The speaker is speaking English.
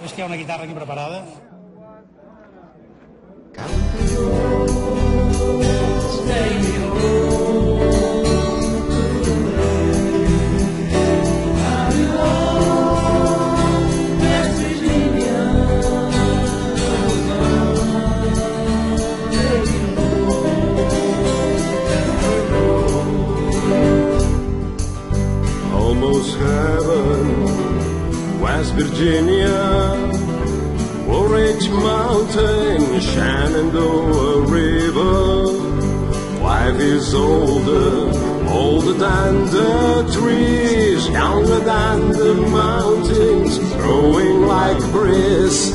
És que hi ha una guitarra aquí preparada. Almost heaven, West Virginia, Blue Ridge Mountain, Shenandoah River. Life is older than the trees, younger than the mountains, growing like breeze.